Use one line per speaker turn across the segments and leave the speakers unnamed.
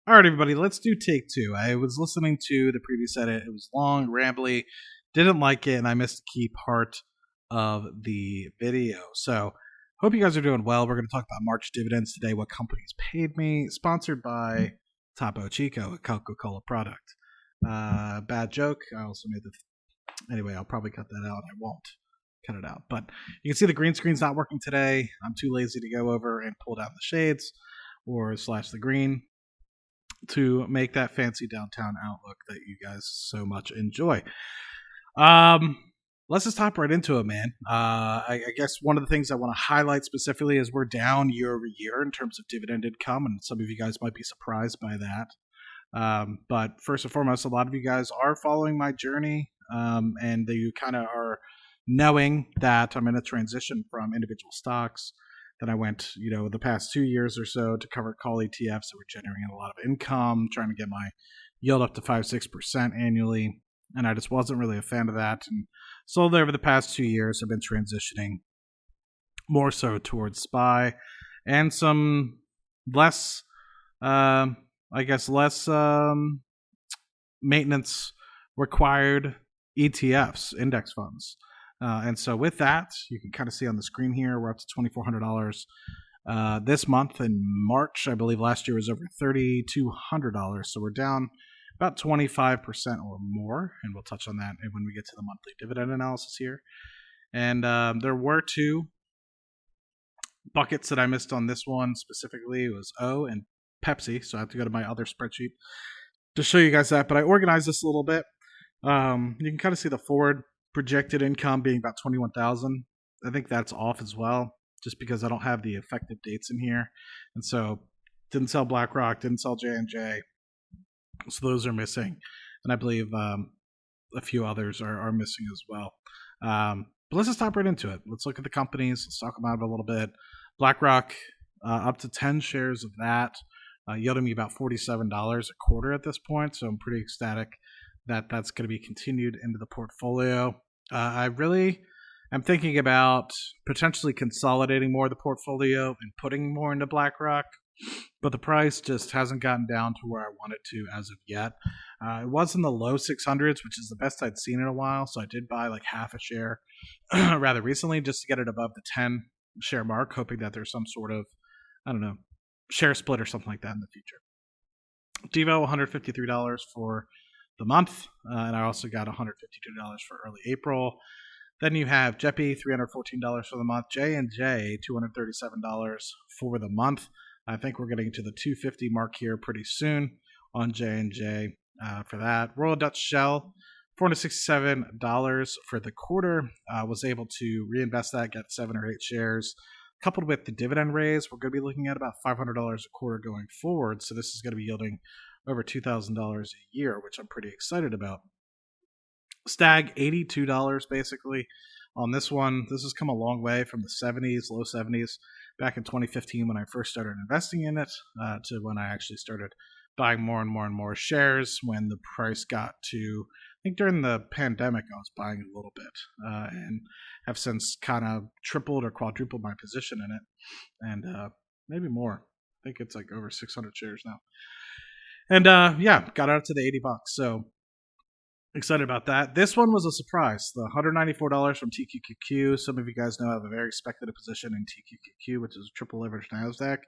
All right, everybody, let's do take two. I was listening to the previous edit. It was long, rambly, didn't like it, and I missed a key part of the video. So, hope you guys are doing well. We're going to talk about March dividends today, what companies paid me, sponsored by Topo Chico, a Coca-Cola product. Bad joke. I also made the. Anyway, I'll probably cut that out. I won't cut it out. But you can see the green screen's not working today. I'm too lazy to go over and pull down the shades or slash the green to make that fancy downtown outlook that you guys so much enjoy. Let's just hop right into it, man. I guess one of the things I want to highlight specifically is we're down year over year in terms of dividend income, and some of you guys might be surprised by that. But first and foremost, a lot of you guys are following my journey, and you kind of are knowing that I'm in a transition from individual stocks. Then I went, the past 2 years or so to cover call ETFs that were generating a lot of income, trying to get my yield up to 5-6% annually. And I just wasn't really a fan of that. And slowly over the past 2 years, I've been transitioning more so towards SPY and some less, less maintenance required ETFs, index funds. And so with that, you can kind of see on the screen here, we're up to $2,400 this month. In March, I believe last year was over $3,200. So we're down about 25% or more. And we'll touch on that when we get to the monthly dividend analysis here. And there were two buckets that I missed on this one specifically. It was O and Pepsi. So I have to go to my other spreadsheet to show you guys that. But I organized this a little bit. You can kind of see the forward projected income being about 21,000. I think that's off as well, just because I don't have the effective dates in here, and so didn't sell BlackRock, didn't sell J&J, so those are missing, and I believe a few others are missing as well. But let's just hop right into it. Let's look at the companies. Let's talk about it a little bit. BlackRock, up to 10 shares of that, yielding me about $47 a quarter at this point, so I'm pretty ecstatic that that's going to be continued into the portfolio. I really am thinking about potentially consolidating more of the portfolio and putting more into BlackRock, but the price just hasn't gotten down to where I want it to as of yet. It was in the low 600s, which is the best I'd seen in a while, so I did buy like half a share rather recently just to get it above the 10 share mark, hoping that there's some sort of, share split or something like that in the future. Devo, $153 for the month, and I also got $152 for early April. Then you have Jeppy, $314 for the month. J&J, $237 for the month. I think we're getting to the 250 mark here pretty soon on J&J for that. Royal Dutch Shell, $467 for the quarter. Was able to reinvest that, get 7 or 8 shares. Coupled with the dividend raise, we're going to be looking at about $500 a quarter going forward. So this is going to be yielding over $2,000 a year, which I'm pretty excited about. Stag, $82 basically on this one. This has come a long way from the 70s, low 70s, back in 2015 when I first started investing in it, to when I actually started buying more and more and more shares when the price got to, I think during the pandemic, I was buying a little bit, and have since kind of tripled or quadrupled my position in it, and maybe more. I think it's like over 600 shares now. And got out to the $80. So excited about that. This one was a surprise. The $194 from TQQQ. Some of you guys know I have a very speculative position in TQQQ, which is a triple leveraged NASDAQ.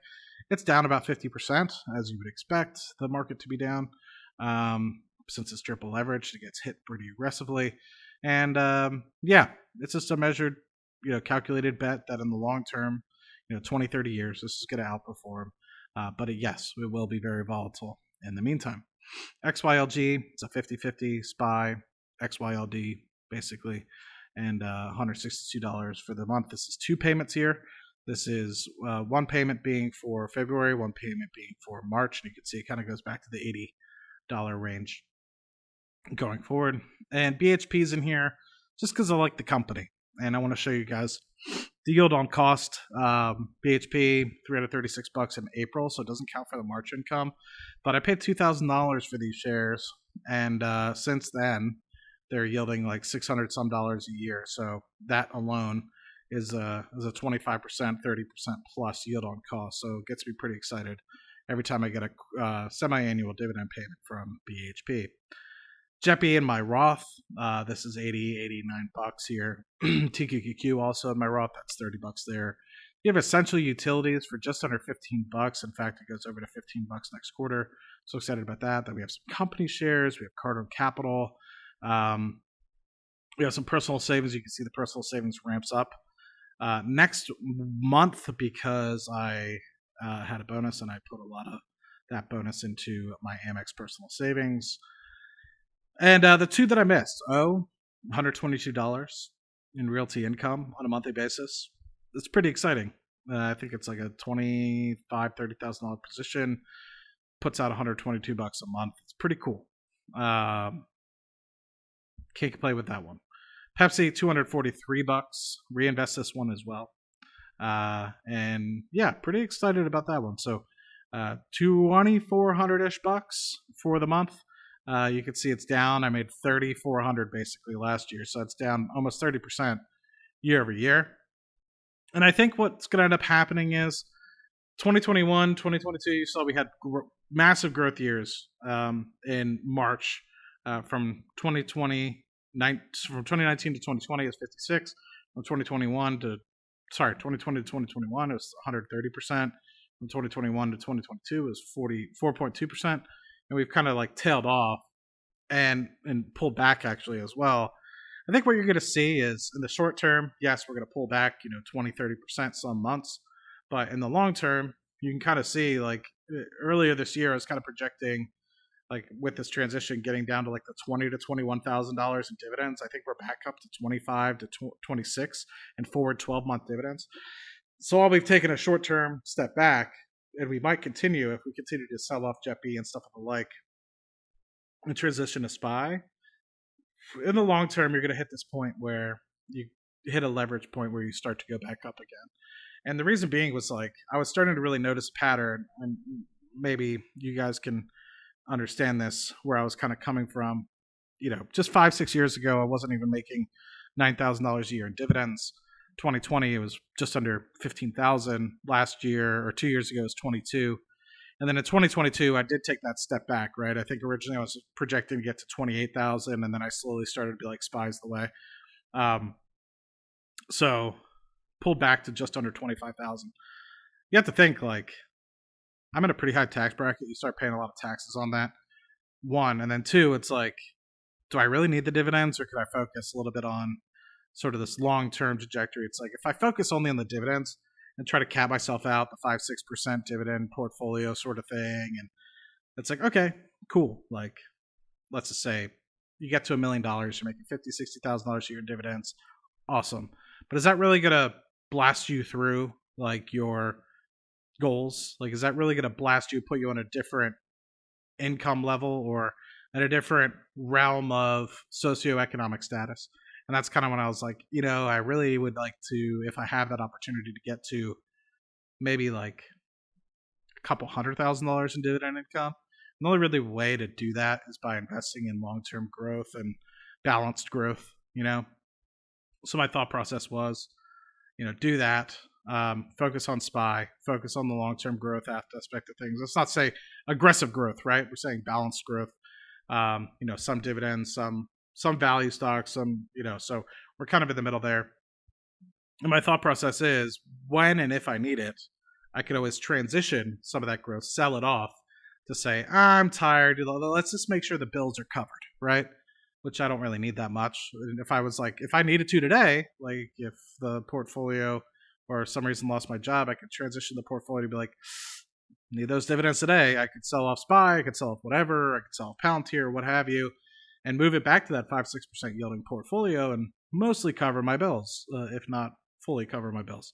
It's down about 50%, as you would expect the market to be down. Since it's triple leveraged, it gets hit pretty aggressively. And it's just a measured, calculated bet that in the long term, 20, 30 years, this is going to outperform. But yes, it will be very volatile in the meantime. XYLG, it's a 50-50 SPY, XYLD, basically, and $162 for the month. This is 2 payments here. This is one payment being for February, one payment being for March, and you can see it kind of goes back to the $80 range going forward. And BHP's in here just because I like the company, and I want to show you guys the yield on cost. BHP, $336 in April, so it doesn't count for the March income. But I paid $2,000 for these shares, and since then, they're yielding like $600 some dollars a year. So that alone is a 25%, 30% plus yield on cost. So it gets me pretty excited every time I get a semi-annual dividend payment from BHP. JEPI in my Roth, this is 89 bucks here. TQQQ also in my Roth, that's 30 bucks there. You have essential utilities for just under 15 bucks. In fact, it goes over to 15 bucks next quarter. So excited about that. Then we have some company shares. We have Carter Capital. We have some personal savings. You can see the personal savings ramps up next month because I had a bonus and I put a lot of that bonus into my Amex personal savings. And the two that I missed, $122 in realty income on a monthly basis. It's pretty exciting. I think it's like a $25,000-$30,000 position. Puts out $122 a month. It's pretty cool. Can't complain with that one. Pepsi, $243. Reinvest this one as well. And yeah, pretty excited about that one. So $2,400-ish for the month. You can see it's down. I made $3,400 basically last year, so it's down almost 30% year over year. And I think what's going to end up happening is 2021, 2022, you saw we had massive growth years in March from 2019 to 2020 is 56. From 2020 to 2021 it was 130%. From 2021 to 2022 it was 44.2%. And we've kind of like tailed off and pulled back actually as well. I think what you're going to see is in the short term, yes, we're going to pull back, 20, 30% some months. But in the long term, you can kind of see like earlier this year, I was kind of projecting like with this transition getting down to like the $20,000 to $21,000 in dividends. I think we're back up to 25 to 26 and forward 12-month dividends. So while we've taken a short-term step back, and we might continue if we continue to sell off JEPI and stuff of the like, and transition to SPY, in the long term, you're going to hit this point where you hit a leverage point where you start to go back up again. And the reason being was like I was starting to really notice a pattern, and maybe you guys can understand this, where I was kind of coming from. Just 5-6 years ago, I wasn't even making $9,000 a year in dividends. 2020, it was just under 15,000. Last year or 2 years ago, it was 22. And then in 2022, I did take that step back, right? I think originally I was projecting to get to 28,000, and then I slowly started to be like, SPY's the way. So pulled back to just under 25,000. You have to think like I'm in a pretty high tax bracket. You start paying a lot of taxes on that. One, and then two, it's like, do I really need the dividends, or could I focus a little bit on sort of this long-term trajectory? It's like if I focus only on the dividends and try to cap myself out, the 5-6% dividend portfolio sort of thing, and it's like, okay, cool. Like, let's just say you get to $1 million, you're making $50,000-$60,000 a year in dividends. Awesome. But is that really going to blast you through like your goals? Like, is that really going to blast you, put you on a different income level or at a different realm of socioeconomic status? And that's kind of when I was like, I really would like to, if I have that opportunity to get to maybe like a couple $100,000 in dividend income, the only really way to do that is by investing in long-term growth and balanced growth, So my thought process was, do that, focus on SPY, focus on the long-term growth aspect of things. Let's not say aggressive growth, right? We're saying balanced growth, some dividends, some value stocks, so we're kind of in the middle there. And my thought process is when and if I need it, I could always transition some of that growth, sell it off to say, I'm tired. Let's just make sure the bills are covered, right? Which I don't really need that much. And if I needed to today, like if the portfolio or some reason lost my job, I could transition the portfolio to be like, need those dividends today. I could sell off SPY, I could sell off whatever, I could sell off Palantir, what have you, and move it back to that 5-6% yielding portfolio and mostly cover my bills, if not fully cover my bills.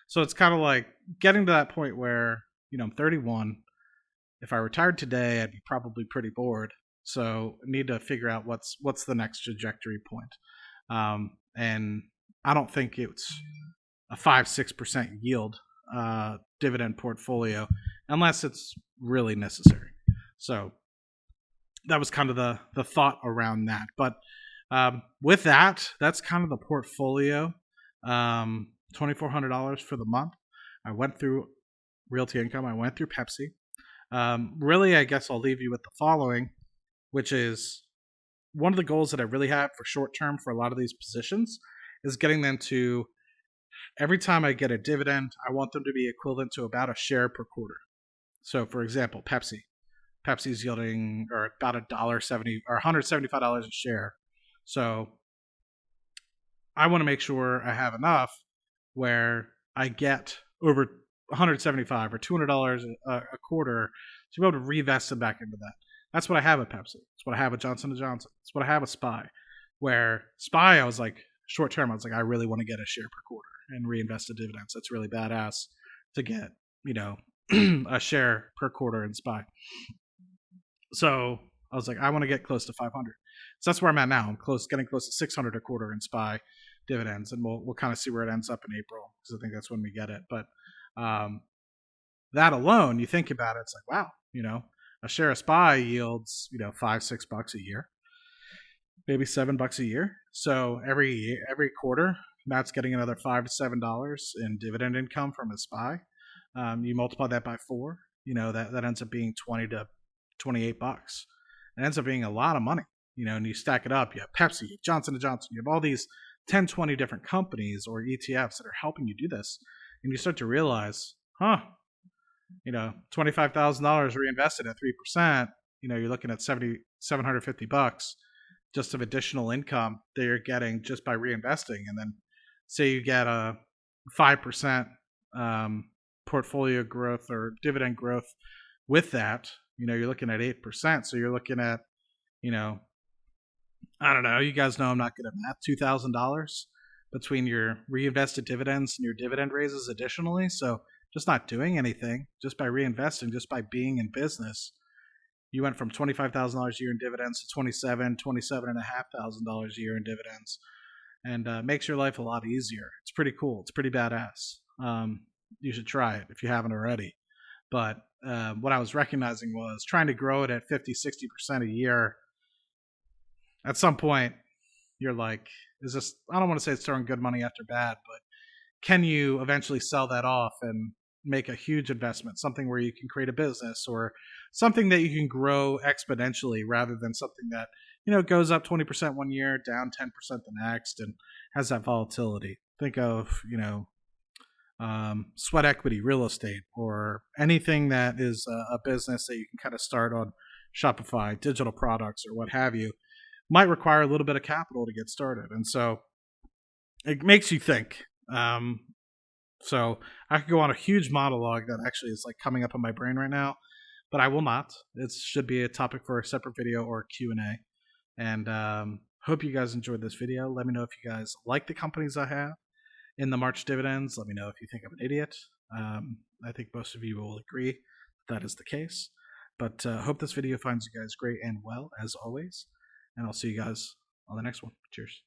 So it's kind of like getting to that point where, I'm 31. If I retired today, I'd be probably pretty bored. So I need to figure out what's the next trajectory point. And I don't think it's a 5-6% yield dividend portfolio unless it's really necessary. So that was kind of the thought around that. But with that, that's kind of the portfolio. $2,400 for the month. I went through realty income. I went through Pepsi. Really, I guess I'll leave you with the following, which is one of the goals that I really have for short term for a lot of these positions is getting them to, every time I get a dividend, I want them to be equivalent to about a share per quarter. So, for example, Pepsi's yielding or about $1.70 or $175 a share. So I want to make sure I have enough where I get over 175 or $200 a quarter to be able to reinvest them back into that. That's what I have at Pepsi. That's what I have at Johnson & Johnson. That's what I have at SPY. Where SPY, I was like, short term, I was like, I really want to get a share per quarter and reinvest the dividends. That's really badass to get, a share per quarter in SPY. So I was like, I want to get close to 500. So that's where I'm at now. I'm getting close to 600 a quarter in SPY dividends, and we'll kind of see where it ends up in April because I think that's when we get it. But that alone, you think about it, it's like, wow, a share of SPY yields $5-6 a year, maybe $7 a year. So every quarter, Matt's getting another $5 to $7 in dividend income from his SPY. You multiply that by 4, that ends up being $20 to $28. It ends up being a lot of money, and you stack it up. You have Pepsi, you have Johnson & Johnson, you have all these 10, 20 different companies or ETFs that are helping you do this. And you start to realize, $25,000 reinvested at 3%, you're looking at $750 just of additional income that you're getting just by reinvesting. And then say you get a 5% portfolio growth or dividend growth with that, you're looking at 8%. So you're looking at, I don't know, you guys know I'm not good at math, $2,000 between your reinvested dividends and your dividend raises additionally. So just not doing anything, just by reinvesting, just by being in business, you went from $25,000 a year in dividends to $27,500 a year in dividends, and makes your life a lot easier. It's pretty cool. It's pretty badass. You should try it if you haven't already. But what I was recognizing was trying to grow it at 50-60% a year. At some point, you're like, I don't want to say it's throwing good money after bad, but can you eventually sell that off and make a huge investment, something where you can create a business or something that you can grow exponentially rather than something that, goes up 20% one year, down 10% the next, and has that volatility. Think of, sweat equity, real estate, or anything that is a business that you can kind of start on Shopify, digital products, or what have you, might require a little bit of capital to get started. And so it makes you think. So I could go on a huge monologue that actually is like coming up in my brain right now, but I will not. It should be a topic for a separate video or a Q&A. And hope you guys enjoyed this video. Let me know if you guys like the companies I have in the March dividends. Let me know if you think I'm an idiot. I think most of you will agree that is the case. But hope this video finds you guys great and well, as always. And I'll see you guys on the next one. Cheers.